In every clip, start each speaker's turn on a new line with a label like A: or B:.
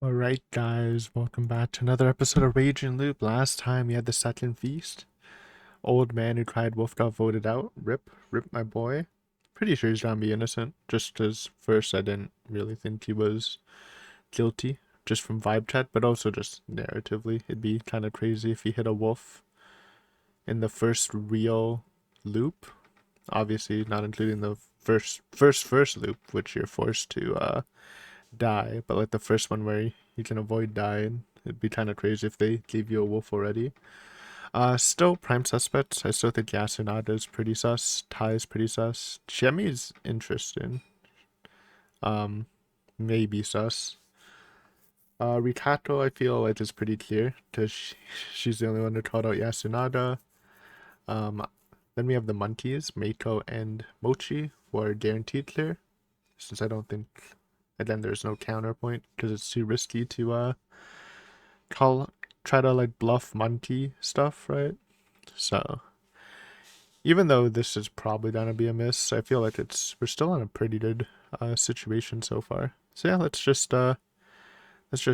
A: Alright guys, welcome back to another episode of Rage and Loop. Last time we had the second feast. Old man who cried wolf got voted out. Rip my boy. Pretty sure he's gonna be innocent, just because first I didn't really think he was guilty, just from vibe chat, but also just narratively. It'd be kind of crazy if he hit a wolf in the first real loop. Obviously not including the first loop, which you're forced to die, but like the first one where you can avoid dying. It'd be kind of crazy if they gave you a wolf already. Still prime suspects. I still think Yasunada is pretty sus. Tai is pretty sus. Chemi's interesting. Maybe sus. Rikato I feel like is pretty clear because she's the only one who called out Yasunada. Then we have the monkeys, Meiko and Mochi, who are guaranteed clear, since I don't think. And then there's no counterpoint because it's too risky to try to like bluff monkey stuff, right? So even though this is probably gonna be a miss, I feel like we're still in a pretty good situation so far. So yeah, let's just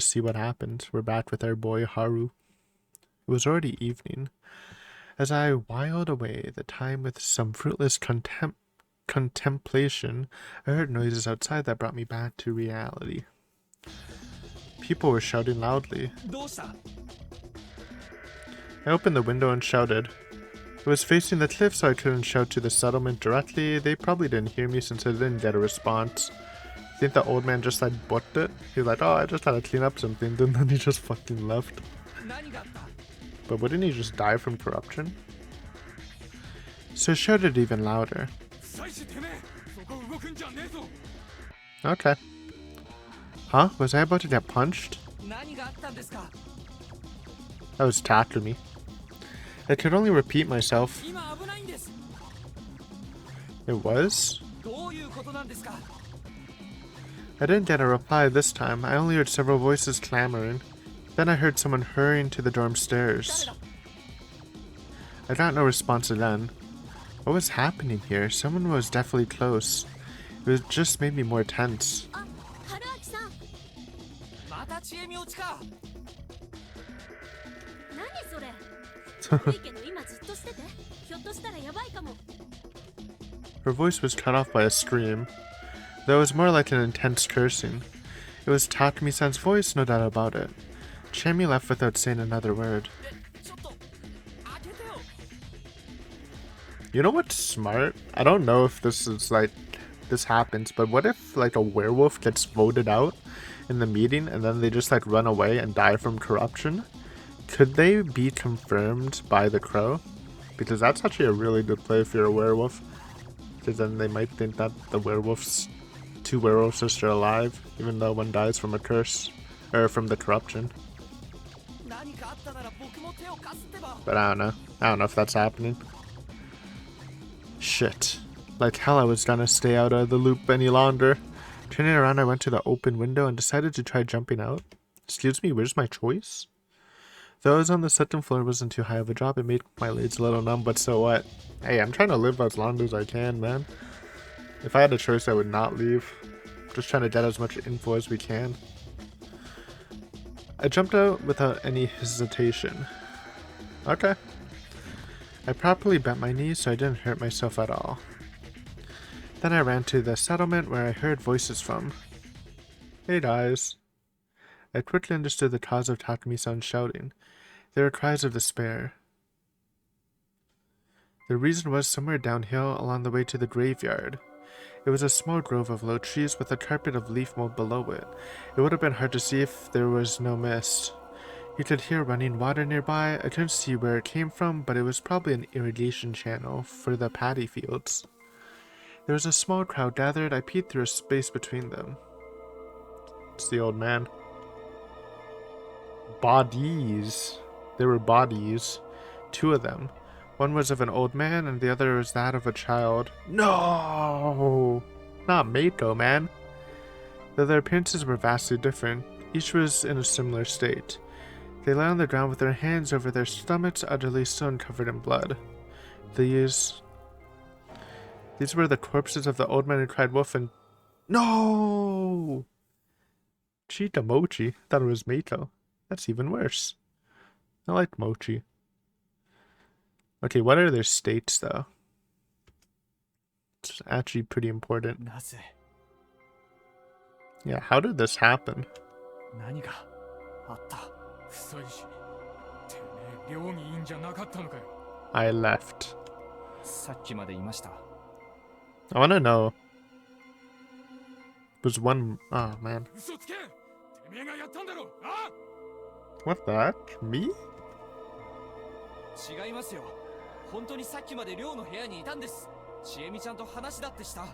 A: see what happens. We're back with our boy Haru. It was already evening. As I whiled away the time with some fruitless contemplation, I heard noises outside that brought me back to reality. People were shouting loudly. I opened the window and shouted. It was facing the cliff, so I couldn't shout to the settlement directly. They probably didn't hear me since I didn't get a response. I think the old man just like booked it. He was like, oh, I just had to clean up something, and then he just fucking left. But wouldn't he just die from corruption? So I shouted even louder. Okay. Huh? Was I about to get punched? That was Takumi. I could only repeat myself. It was? I didn't get a reply this time. I only heard several voices clamoring. Then I heard someone hurrying to the dorm stairs. I got no response again. What was happening here? Someone was definitely close. It just made me more tense. Her voice was cut off by a scream, though it was more like an intense cursing. It was Takumi-san's voice, no doubt about it. Chemi left without saying another word. You know what's smart? I don't know if this happens, but what if like a werewolf gets voted out in the meeting and then they just like run away and die from corruption? Could they be confirmed by the crow? Because that's actually a really good play if you're a werewolf. Because then they might think that two werewolves are still alive, even though one dies from a curse, or from the corruption. But I don't know. I don't know if that's happening. Shit. Like hell I was gonna stay out of the loop any longer. Turning around I went to the open window and decided to try jumping out. Excuse me, where's my choice? Though I was on the second floor, it wasn't too high of a drop. It made my legs a little numb, but so what? Hey, I'm trying to live as long as I can, man. If I had a choice, I would not leave. Just trying to get as much info as we can. I jumped out without any hesitation. Okay. I properly bent my knees so I didn't hurt myself at all. Then I ran to the settlement where I heard voices from. Hey guys. I quickly understood the cause of Takumi-san's shouting. They were cries of despair. The reason was somewhere downhill along the way to the graveyard. It was a small grove of low trees with a carpet of leaf mold below it. It would have been hard to see if there was no mist. You could hear running water nearby. I couldn't see where it came from, but it was probably an irrigation channel for the paddy fields. There was a small crowd gathered. I peeked through a space between them. It's the old man. Bodies. There were bodies. Two of them. One was of an old man, and the other was that of a child. No! Not Meiko, man. Though their appearances were vastly different, each was in a similar state. They lay on the ground with their hands over their stomachs, utterly stone covered in blood. These were the corpses of the old man who cried wolf and... No! Cheetah Mochi. Thought it was Meito. That's even worse. I like Mochi. Okay, what are their states though? It's actually pretty important. Yeah, how did this happen? I left. I wanna know. Was one... Oh, man. What the heck? Me?
B: 違いますよ。本当にさっきまで寮の部屋にいたんです。ちえみちゃんと話だってした。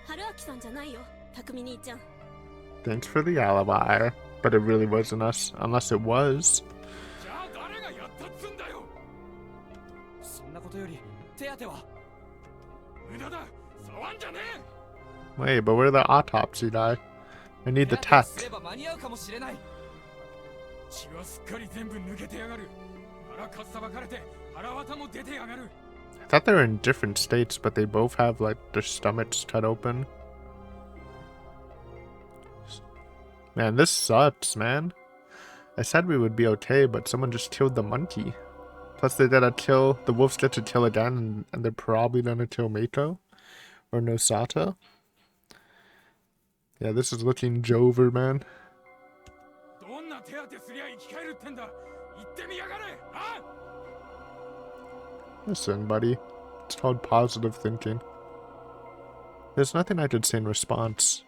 C: 春明さんじゃないよ、匠兄ちゃん。
A: Thanks for the alibi, but it really wasn't us, unless it was.
B: じゃあ誰がやったっつんだよ。そんなことより手当ては無駄だ。触んじゃねえ。
A: Wait, but where the autopsy die? I need the tech. I thought they were in different states, but they both have like their stomachs cut open. Man, this sucks, man. I said we would be okay, but someone just killed the monkey. Plus they gotta kill, the wolves get to kill again, and they're probably gonna kill Meito or Nosato. Yeah, this is looking Jover, man. Listen, buddy. It's called positive thinking. There's nothing I could say in response.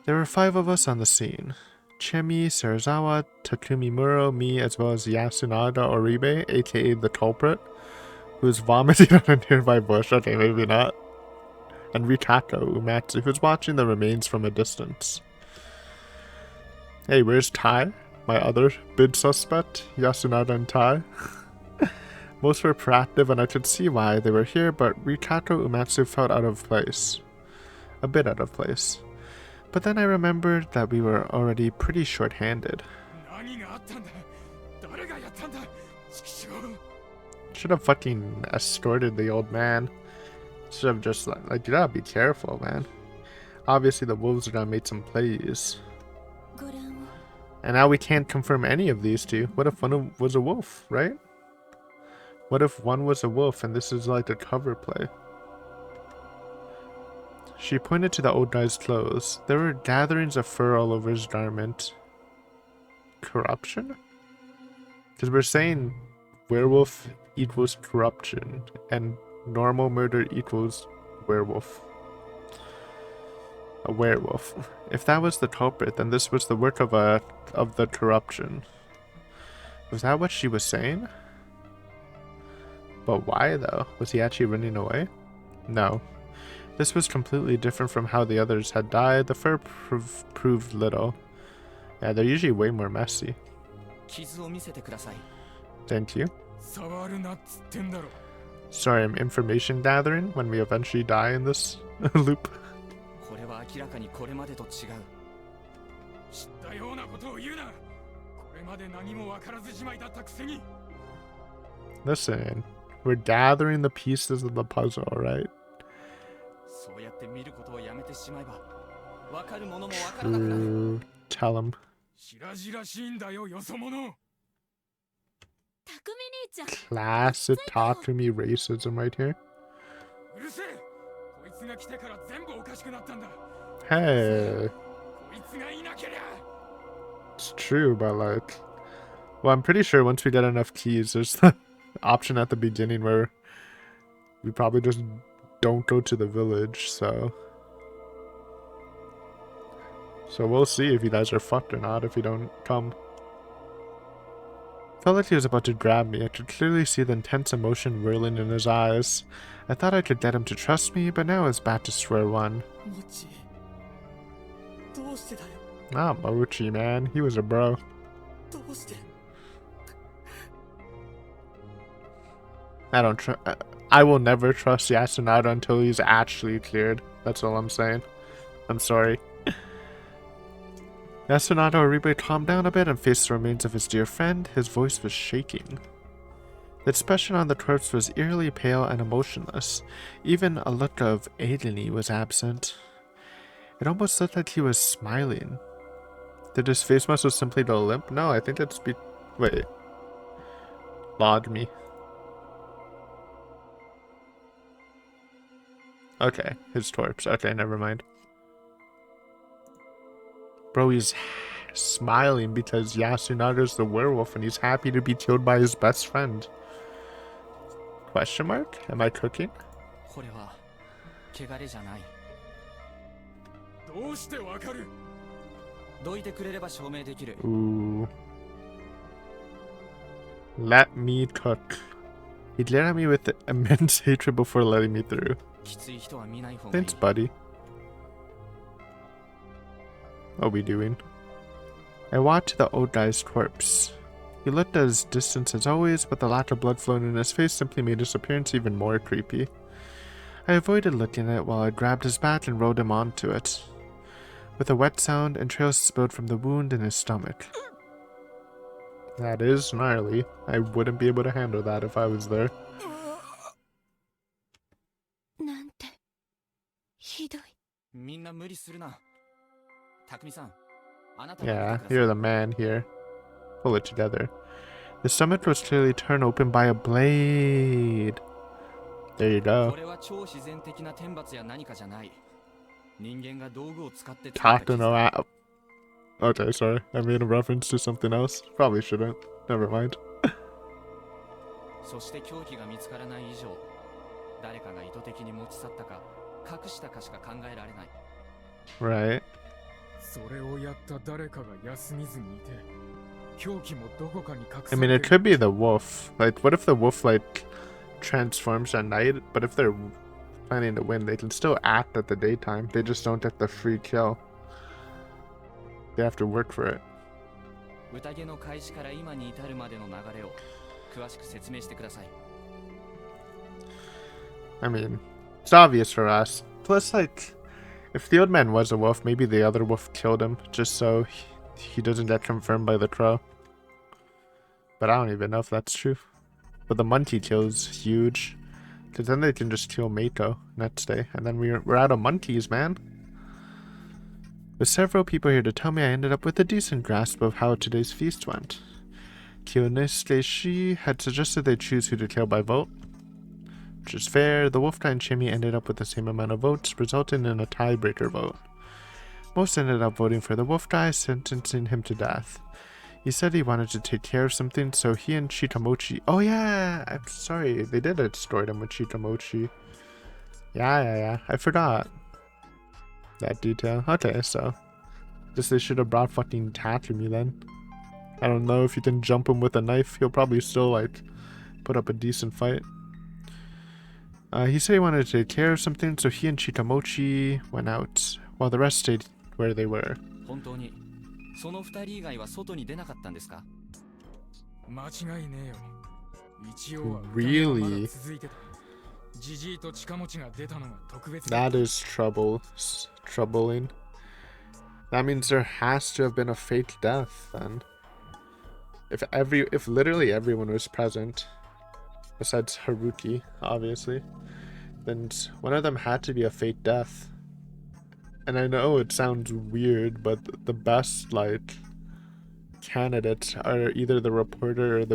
A: There were 5 of us on the scene. Chemi, Serizawa, Takumi Muro, me, as well as Yasunaga Oribe, aka the culprit, who was vomiting on a nearby bush. Okay, maybe not. And Rikako Umatsu, who's watching the remains from a distance. Hey, where's Tai? My other bid suspect, Yasunaga and Tai. Most were proactive and I could see why they were here, but Rikako Umatsu felt out of place. A bit out of place. But then I remembered that we were already pretty short-handed. Should have fucking escorted the old man. Should have just like you gotta be careful, man. Obviously the wolves are gonna make some plays. And now we can't confirm any of these two. What if one was a wolf, right? What if one was a wolf and this is like a cover play? She pointed to the old guy's clothes. There were gatherings of fur all over his garment. Corruption? Because we're saying werewolf equals corruption and normal murder equals werewolf. A werewolf. If that was the culprit, then this was the work of the corruption. Was that what she was saying? But why though? Was he actually running away? No. This was completely different from how the others had died. The fur proved little. Yeah, they're usually way more messy. Thank you. Sorry, I'm information gathering when we eventually die in this loop. Listen, we're gathering the pieces of the puzzle, right? True. Tell him. Classic Takumi racism right here. Hey. It's true, but like... Well, I'm pretty sure once we get enough keys, there's the option at the beginning where we probably just don't go to the village, so... So we'll see if you guys are fucked or not if you don't come. Felt like he was about to grab me. I could clearly see the intense emotion whirling in his eyes. I thought I could get him to trust me, but now it's back to square one. Ah, Mochi, man. He was a bro. I will never trust Yasunaga until he's actually cleared. That's all I'm saying. I'm sorry. Yasunaga Oribe calmed down a bit and faced the remains of his dear friend. His voice was shaking. The expression on the corpse was eerily pale and emotionless. Even a look of agony was absent. It almost looked like he was smiling. Did his face muscles simply go limp? No, I think that's wait. Log me. Okay, his corpse. Okay, never mind. Bro, he's smiling because Yasunaga's the werewolf and he's happy to be killed by his best friend. Question mark? Am I cooking?
B: これは汚れじゃない。どうしてわかる？どいてくれれば証明できる。
A: Ooh. Let me cook. He glared at me with immense hatred before letting me through.
B: きつい人は見ない方がいい。
A: Thanks, buddy. What are we doing? I walked to the old guy's corpse. He looked as distant as always, but the lack of blood flowing in his face simply made his appearance even more creepy. I avoided looking at it while I grabbed his back and rolled him onto it, with a wet sound and trails spilled from the wound in his stomach. That is gnarly. I wouldn't be able to handle that if I was there.
C: なんてひどい。
B: みんな無理するな。匠さん、あなたが
A: Yeah,
B: 見てください。
A: you're the man here. Pull it together. The stomach was clearly torn open by a blade. There you
B: こ
A: go.
B: れは超自然的な天罰や何かじゃない。人間が道具を使って作った傷
A: Talk to no app. Okay, sorry. I made a reference to something else. Probably shouldn't. Never mind.
B: そして凶器が見つからない以上、誰かが意図的に持ち去ったか隠したかしか考えられない。
A: Right.
D: それをやった誰かが休みずにいて、凶器もどこかに隠さ
A: I
D: れて
A: mean,
D: る
A: it could be the wolf. Like, what if the wolf, like, transforms at night? But if they're planning to win, they can still act at the daytime. They just don't get the free kill. They have to work for it.
B: 宴の開始から今に至るまでの流れを詳しく説明してください。
A: I mean, it's obvious for us. Plus, like, if the old man was a wolf, maybe the other wolf killed him just so he doesn't get confirmed by the crow. But I don't even know if that's true. But the monkey kill is huge. Because then they can just kill Mako next day. And then we're out of monkeys, man. With several people here to tell me, I ended up with a decent grasp of how today's feast went. Kyonosuke had suggested they choose who to kill by vote, which is fair. The wolf guy and Shimmy ended up with the same amount of votes, resulting in a tiebreaker vote. Most ended up voting for the wolf guy, sentencing him to death. He said he wanted to take care of something, so he and Chitamochi... Oh yeah! I'm sorry, they did destroy him with Chitamochi. Yeah, I forgot that detail. Okay, so guess they should have brought fucking Tatsumi then. I don't know if you can jump him with a knife. He'll probably still, like, put up a decent fight. He said he wanted to take care of something, so he and Chitamochi went out, while the rest stayed where they were.
B: 本当にその二人以外は外に出なかったんですか？
D: 間違いねえよ。一応は
A: Really?
D: 疑いはまだ続いてた。ジジイと近持ちが出たのが特別だ。
A: That is troubling. That means there has to have been a fake death then. If literally everyone was present, besides Haruki, obviously, then one of them had to be a fake death. And I know it sounds weird, but the best, like, candidates are either the reporter or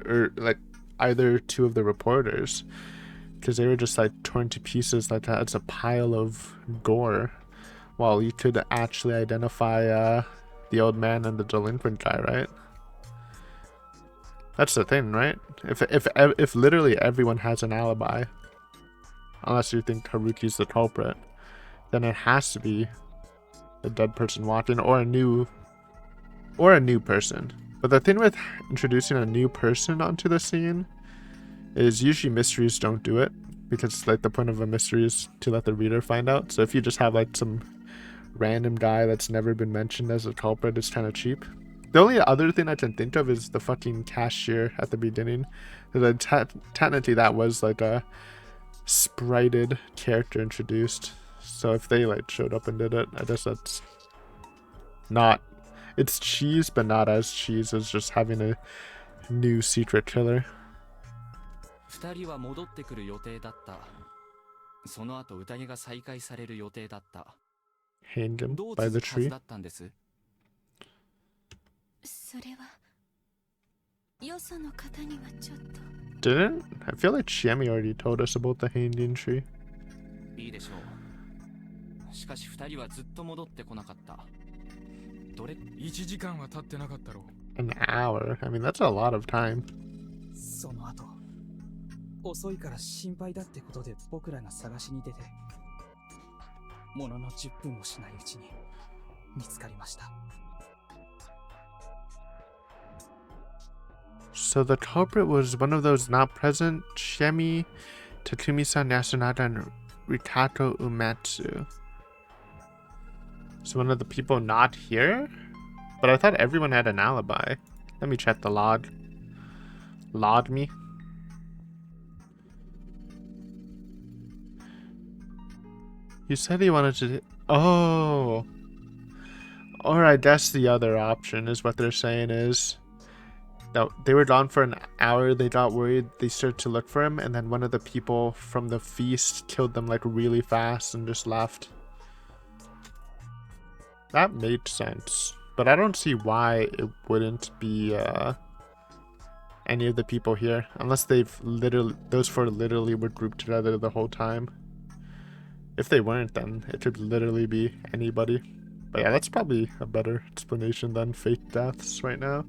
A: or like either two of the reporters, because they were just like torn to pieces like that. It's a pile of gore, while you could actually identify the old man and the delinquent guy, right? That's the thing, right? If literally everyone has an alibi, unless you think Haruki's the culprit, then it has to be a dead person walking or a new person. But the thing with introducing a new person onto the scene is usually mysteries don't do it, because like the point of a mystery is to let the reader find out. So if you just have like some random guy that's never been mentioned as a culprit, it's kind of cheap. The only other thing I can think of is the fucking cashier at the beginning. Technically that was like a sprited character introduced. So if they like showed up and did it, I guess that's not... It's cheese, but not as cheese as just having a new secret killer.
B: 二人は戻ってくる予定だった。その後宴が再開される予定だった。
A: hanged him
B: どう
A: by
B: 続
A: the
B: くはず
A: tree.
B: だったんです？
C: それはよその方にはちょっと。
A: Didn't? I feel like Shemi already told us about the hanging tree.
B: いいでしょう。しかし2人はずっと戻ってこなかった。どれ
D: 1時間は経ってなかったろう。
A: An hour? I mean, that's a lot of time.
E: その後、遅いから心配だってことで僕らが探しに出て、ものの10分もしないうちに見つかりました。
A: So the culprit was one of those not present Shemi, Takumi-san, Yasunada, and Rikato Umetsu. So one of the people not here? But I thought everyone had an alibi. Let me check the log. Log me. You said he wanted to... Oh! Alright, that's the other option, is what they're saying is... No, they were gone for an hour, they got worried, they started to look for him, and then one of the people from the feast killed them like really fast and just left. That made sense. But I don't see why it wouldn't be any of the people here. Unless they've literally, those four literally were grouped together the whole time. If they weren't, then it could literally be anybody. But yeah, that's probably a better explanation than fake deaths right now.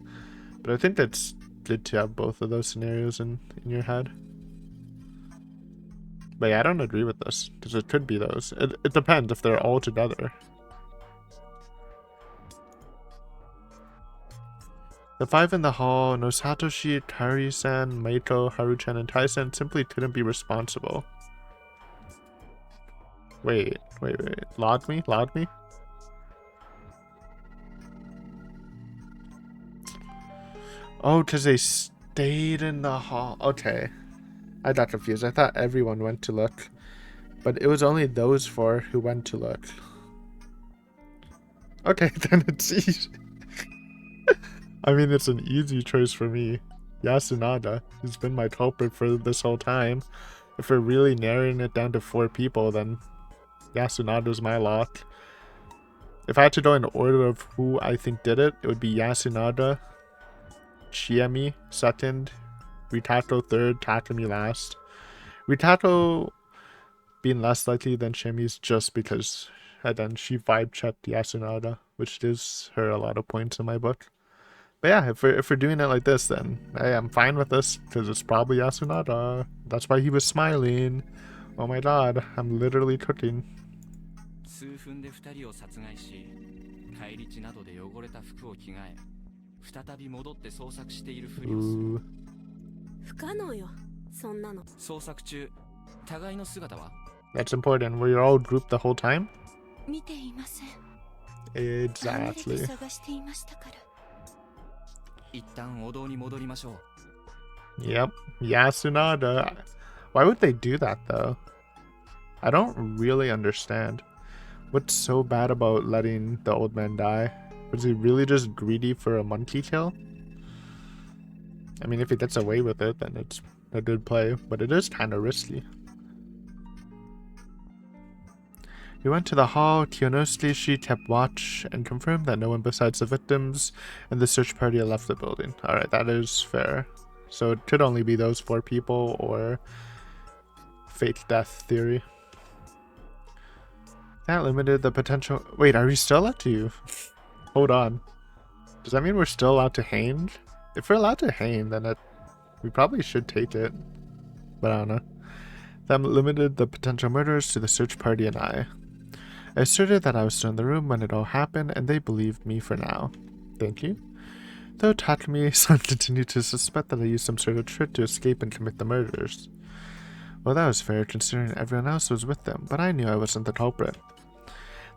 A: But I think that's good to have both of those scenarios in your head. But yeah, I don't agree with this, because it could be those. It depends if they're all together. The five in the hall, Nosatoshi, Kari-san, Meiko, Haru-chan, and Tai-san simply couldn't be responsible. Wait. Log me? Oh, because they stayed in the hall. Okay. I got confused. I thought everyone went to look. But it was only those four who went to look. Okay, then it's easy. I mean, it's an easy choice for me. Yasunada, who's been my culprit for this whole time. If we're really narrowing it down to 4 people, then Yasunada's my lock. If I had to go in order of who I think did it, it would be Yasunada, Chiemi second, Ritato third, Takumi last. Ritato being less likely than Chiemi's just because then she vibe checked Yasunada, which gives her a lot of points in my book. But yeah, if we're doing it like this, then hey, I'm fine with this because it's probably Yasunada. That's why he was smiling. Oh my god, I'm literally cooking.
B: 数分で2人を殺害し、返り血などで汚れた服を着替え、再び戻って捜索しているふりをする。
A: Ooh.
C: 不可能よ、そんなの。
B: 捜索中、互いの姿は？
A: That's important. Were you all grouped the whole time?
C: 見ていません。
A: Exactly.
C: 探していましたから。
B: 一旦お堂に戻りましょう。
A: Yep, Yasunada. Why would they do that though? I don't really understand. What's so bad about letting the old man die? Was he really just greedy for a monkey kill? I mean, if he gets away with it, then it's a good play, but it is kind of risky. We went to the hall. Kionosuke kept watch and confirmed that no one besides the victims and the search party had left the building. Alright, that is fair. So it could only be those 4 people or fake death theory. That limited the potential... Wait, are we still allowed to... Hold on. Does that mean we're still allowed to hang? If we're allowed to hang, then we probably should take it. But I don't know. That limited the potential murderers to the search party and I. I asserted that I was still in the room when it all happened, and they believed me for now. Thank you. Though Takumi-san continued to suspect that I used some sort of trick to escape and commit the murders. Well, that was fair considering everyone else was with them, but I knew I wasn't the culprit.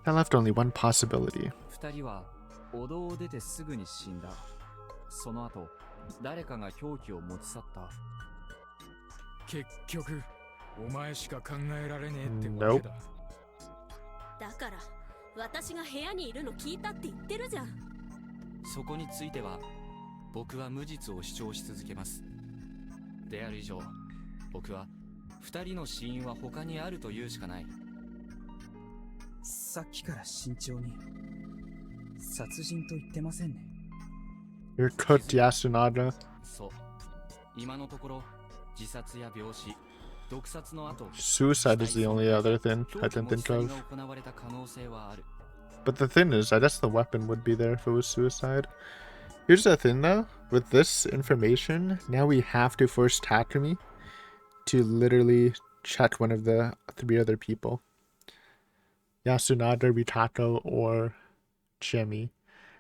A: That left only one possibility.
E: 2人はお堂を出てすぐに死んだ。その後、誰かが凶器を持ち去った。
D: 結局、お前しか考えられねえってわけだ。
C: だから、私が部屋にいるの聞いたって言ってるじゃん。
B: そこについては、僕は無実を主張し続けます。である以上、僕は2人の死因は他にあるというしかない。
C: そ
E: さっきから慎重に。殺人と言ってませんね。
A: You're cooked, Yasunada.
B: そう。今のところ自殺や病死、毒殺の後、
A: Suicide is the only other thing
B: 凶
A: I
B: 器
A: can
B: 持ち
A: think
B: 去り
A: of.
B: が行われた可能性はある。
A: But the thing is, I guess the weapon would be there if it was suicide. Here's the thing though, with this information, now we have to force Takumi to literally check one of the 3 other people. Yasunada, Ritako, or Chemi.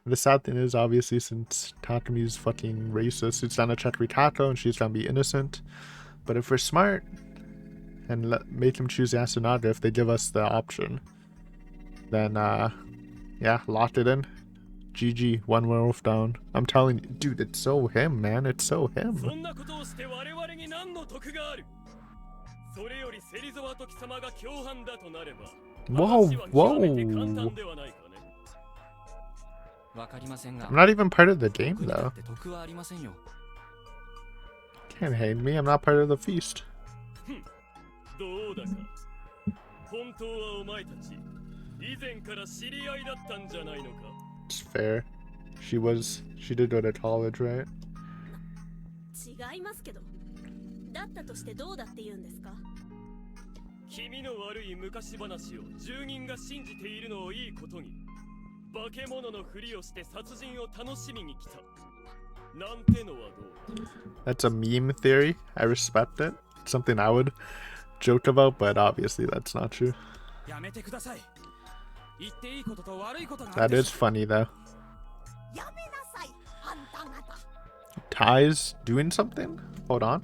A: And the sad thing is, obviously, since Takumi's fucking racist, it's gonna check Ritako and she's gonna be innocent. But if we're smart and make them choose Yasunada if they give us the option, then yeah, lock it in. GG, one werewolf down. I'm telling you, dude, it's so him, man. It's so
B: そ
A: him.
B: んなことをして我々に何の得がある。それより芹沢時様が共犯だとなれば、
A: Whoa,
B: 話は極めて簡
A: whoa.
B: 単ではないかね。わかりませんが、
A: I'm not even part of the game,
B: 僕にだ
A: though.
B: って得はありませんよ。
A: Can't hate me. I'm not part of the feast.
B: どうだか。本当はお前たち、以前から知り合いだったんじゃないのか。
A: It's fair. She did go to college, right?
C: 違いますけど。だったとしてどうだって言うんですか？
B: 君の悪い昔話を住人が信じているのをいいことに、化け物のふりをして殺人を楽しみに来た。なんてのはどう？
A: That's a meme theory. I respect it. It's something I would joke about, but obviously that's not true.
E: やめてください。言っていいことと悪いことがあ
A: That
E: るで
A: is
E: しょ。
A: funny, though.
C: やめなさい、あんた方。
A: Tai's doing something? Hold on.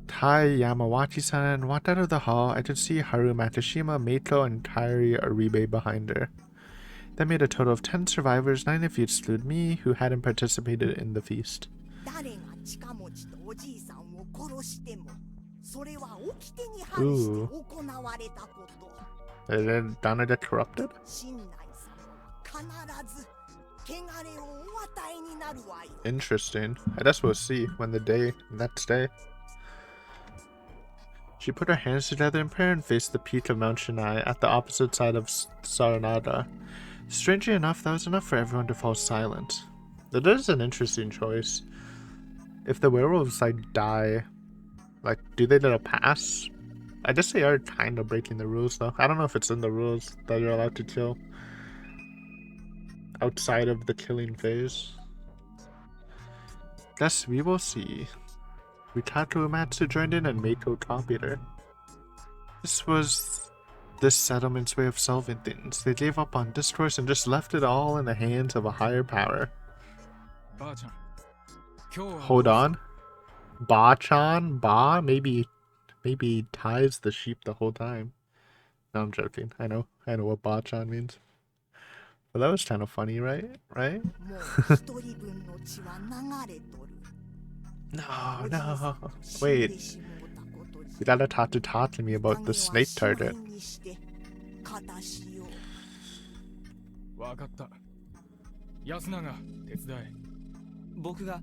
A: Tai Yamawachi-san walked out of the hall. I could see Haru Matashima, Meiko, and Kairi Aribe behind her. That made a total of 10 survivors, 9 if you exclude me, who hadn't participated in the feast.
F: 誰が近持ちとおじいさんを殺しても、それは掟に反して行われたこと。
A: Did Donna get corrupted?
F: 新内様は必ず汚れをお与えになるわよ。
A: Interesting. I guess we'll see when next day. She put her hands together in prayer and faced the peak of Mount Shinai at the opposite side of Saranada. Strangely enough, that was enough for everyone to fall silent. That is an interesting choice. If the werewolves, die, do they get a pass? I guess they are kind of breaking the rules, though. I don't know if it's in the rules that you're allowed to kill outside of the killing phase. Guess we will see. Ritako Uematsu joined in and Meiko copied her. This was this settlement's way of solving things. They gave up on discourse and just left it all in the hands of a higher power.
D: ばあちゃん、今日は
A: Hold on. Ba-chan? Ba? Maybe ties the sheep the whole time. No, I'm joking. I know what Ba-chan means. But that was kind of funny, right? Right?
F: もう一人分の血は流れとる。
A: No,
F: おじいさ
A: no.
F: んと死ん
A: Wait.
F: でしもうたことに
A: You gotta talk to me about the snake target.
F: 影は証人にして片しよう。
D: わかった。安永、手伝え。
E: 僕が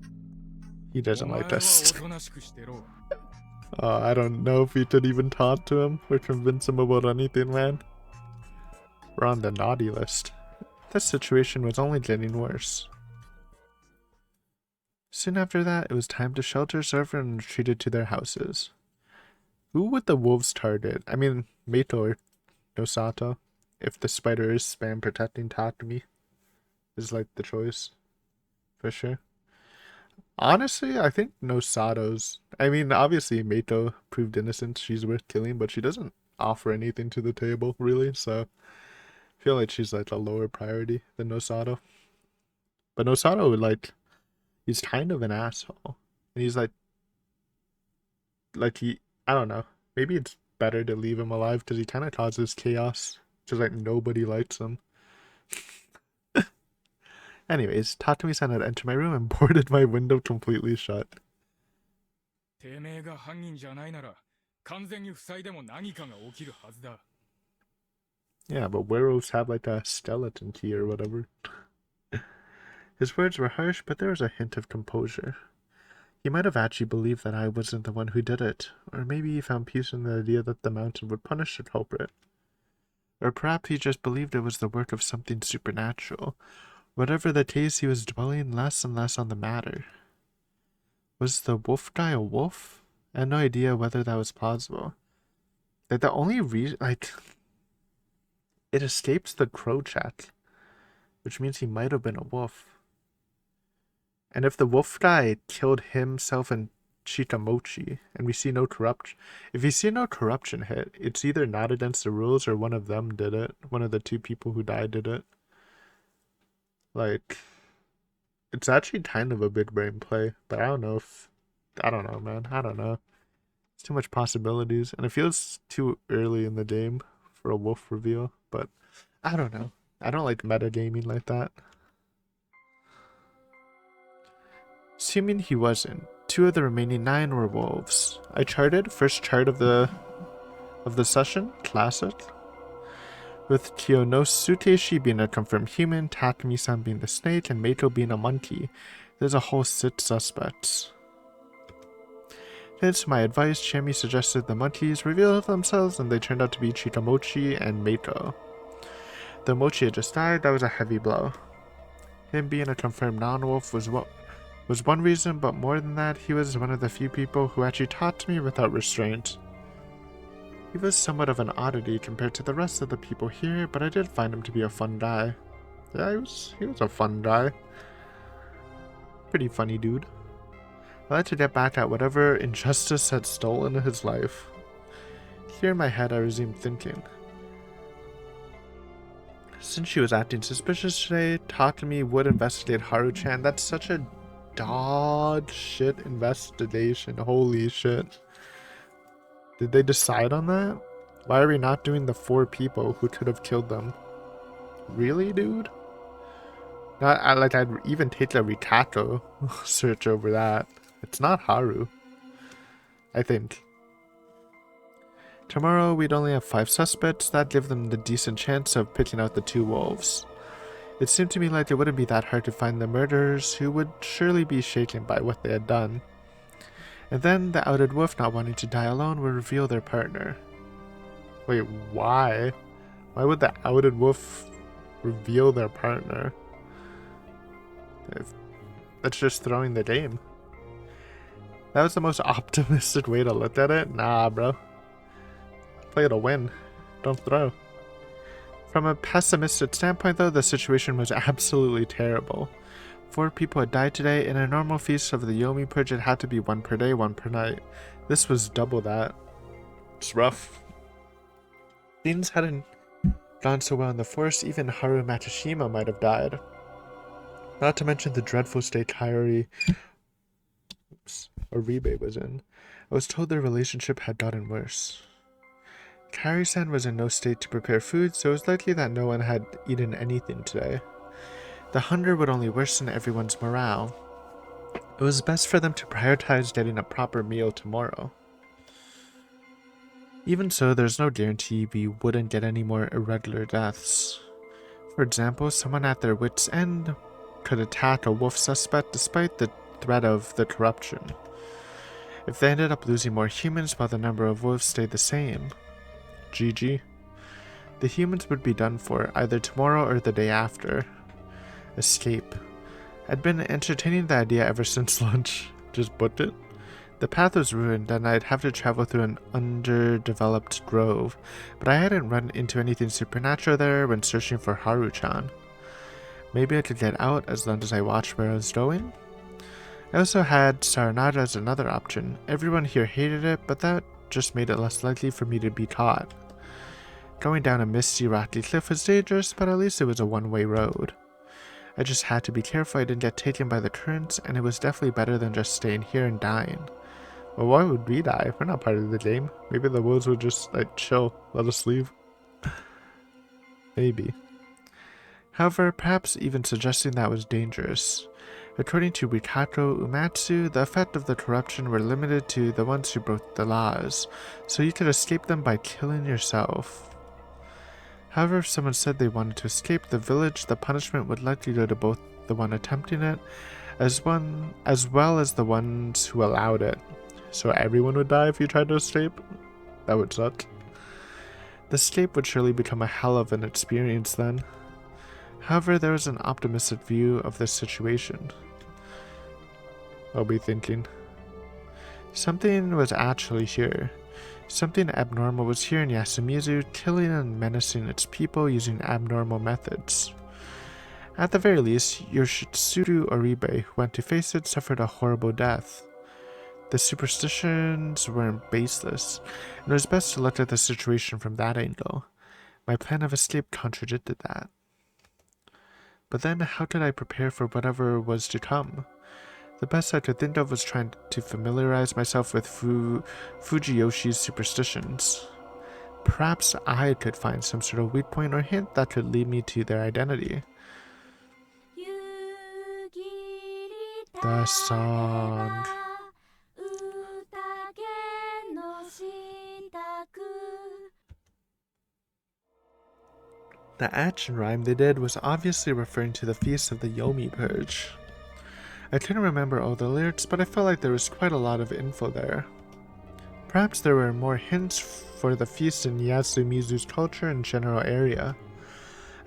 A: He doesn't
D: お前
A: like
D: は
A: us.
D: おとなしくしてろ。
A: I don't know if we could even talk to him or convince him about anything, man. We're on the naughty list. This situation was only getting worse. Soon after that, it was time to shelter serve and retreated to their houses. Who would the wolves target? I mean, Meito or Nosato. If the spider is spam protecting Takumi, is the choice. For sure. Honestly, I think Nosato's... I mean, obviously Meito proved innocent. She's worth killing, but she doesn't offer anything to the table, really, so... I feel like she's, a lower priority than Nosato. But Nosato, he's kind of an asshole. And he's, I don't know. Maybe it's better to leave him alive, because he kind of causes chaos. Just, nobody likes him. Anyways, Takumi-san had entered my room and boarded my window completely shut.
D: てめえが犯人じゃないなら、完全に塞いでも何かが起きるはずだ。
A: Yeah, but werewolves have a skeleton key or whatever. His words were harsh, but there was a hint of composure. He might have actually believed that I wasn't the one who did it, or maybe he found peace in the idea that the mountain would punish the culprit. Or perhaps he just believed it was the work of something supernatural. Whatever the case, he was dwelling less and less on the matter. Was the wolf guy a wolf? I had no idea whether that was plausible. Like, the only reason, like, it escapes the crow chat, which means he might have been a wolf. And if the wolf guy killed himself and Chikamochi, and we see no corruption, if you see no corruption hit, it's either not against the rules or one of them did it. One of the two people who died did it. Like, it's actually kind of a big brain play, but I don't know, man. I don't know. It's too much possibilities, and it feels too early in the game for a wolf reveal, but I don't know. I don't like metagaming like that. Assuming he wasn't, 2 of the remaining 9 were wolves. I charted, first chart of the session, classic. With Kyonosuke being a confirmed human, Takumi-san being the snake, and Meiko being a monkey. There's a whole 6 suspects. Hence my advice, Chami suggested the monkeys reveal themselves, and they turned out to be Chikamochi and Meiko. Though Mochi had just died, that was a heavy blow. Him being a confirmed non-wolf was one reason, but more than that, he was one of the few people who actually talked to me without restraint. He was somewhat of an oddity compared to the rest of the people here, but I did find him to be a fun guy. Yeah, he was a fun guy. Pretty funny dude. I like to get back at whatever injustice had stolen his life. Here in my head, I resumed thinking. Since she was acting suspicious today, Takumi would investigate Haru-chan. That's such a dog shit investigation. Holy shit. Did they decide on that? Why are we not doing the 4 people who could have killed them? Really, dude? I'd even take a Rikato search over that. It's not Haru, I think. Tomorrow we'd only have 5 suspects. That'd give them the decent chance of picking out the 2 wolves. It seemed to me like it wouldn't be that hard to find the murderers, who would surely be shaken by what they had done. And then the outed wolf, not wanting to die alone, would reveal their partner. Wait, why? Why would the outed wolf reveal their partner? That's just throwing the game. That was the most optimistic way to look at it? Nah, bro. Play to win. Don't throw. From a pessimistic standpoint, though, the situation was absolutely terrible. 4 people had died today. In a normal feast of the Yomi Purge, it had to be 1 per day, 1 per night. This was double that. It's rough. Things hadn't gone so well in the forest. Even Haru Matsushima might have died. Not to mention the dreadful state Kaori Oribe was in. I was told their relationship had gotten worse. Kaori-san was in no state to prepare food, so it was likely that no one had eaten anything today. The hunger would only worsen everyone's morale. It was best for them to prioritize getting a proper meal tomorrow. Even so, there's no guarantee we wouldn't get any more irregular deaths. For example, someone at their wits' end could attack a wolf suspect despite the threat of the corruption. If they ended up losing more humans while the number of wolves stayed the same, GG. The humans would be done for either tomorrow or the day after. Escape. I'd been entertaining the idea ever since lunch. Just booked it. The path was ruined and I'd have to travel through an underdeveloped grove, but I hadn't run into anything supernatural there when searching for Haru-chan. Maybe I could get out as long as I watched where I was going? I also had Saranada as another option. Everyone here hated it, but that just made it less likely for me to be caught. Going down a misty rocky cliff was dangerous, but at least it was a one-way road. I just had to be careful I didn't get taken by the currents, and it was definitely better than just staying here and dying. Well, why would we die? We're not part of the game. Maybe the wolves would just, chill, let us leave. Maybe. However, perhaps even suggesting that was dangerous. According to Rikato Uematsu, the effect of the corruption were limited to the ones who broke the laws, so you could escape them by killing yourself. However, if someone said they wanted to escape the village, the punishment would likely go to both the one attempting it, as well as the ones who allowed it. So everyone would die if you tried to escape? That would suck. The escape would surely become a hell of an experience then. However, there was an optimistic view of this situation. I'll be thinking. Something was actually here. Something abnormal was here in Yasumizu, killing and menacing its people using abnormal methods. At the very least, Yoshitsuru Oribe, who went to face it, suffered a horrible death. The superstitions weren't baseless, and it was best to look at the situation from that angle. My plan of escape contradicted that. But then, how could I prepare for whatever was to come? The best I could think of was trying to familiarize myself with Fujiyoshi's superstitions. Perhaps I could find some sort of weak point or hint that could lead me to their identity. The song. The action rhyme they did was obviously referring to the feast of the Yomi Purge. I couldn't remember all the lyrics, but I felt like there was quite a lot of info there. Perhaps there were more hints for the feast in Yasumizu's culture and general area.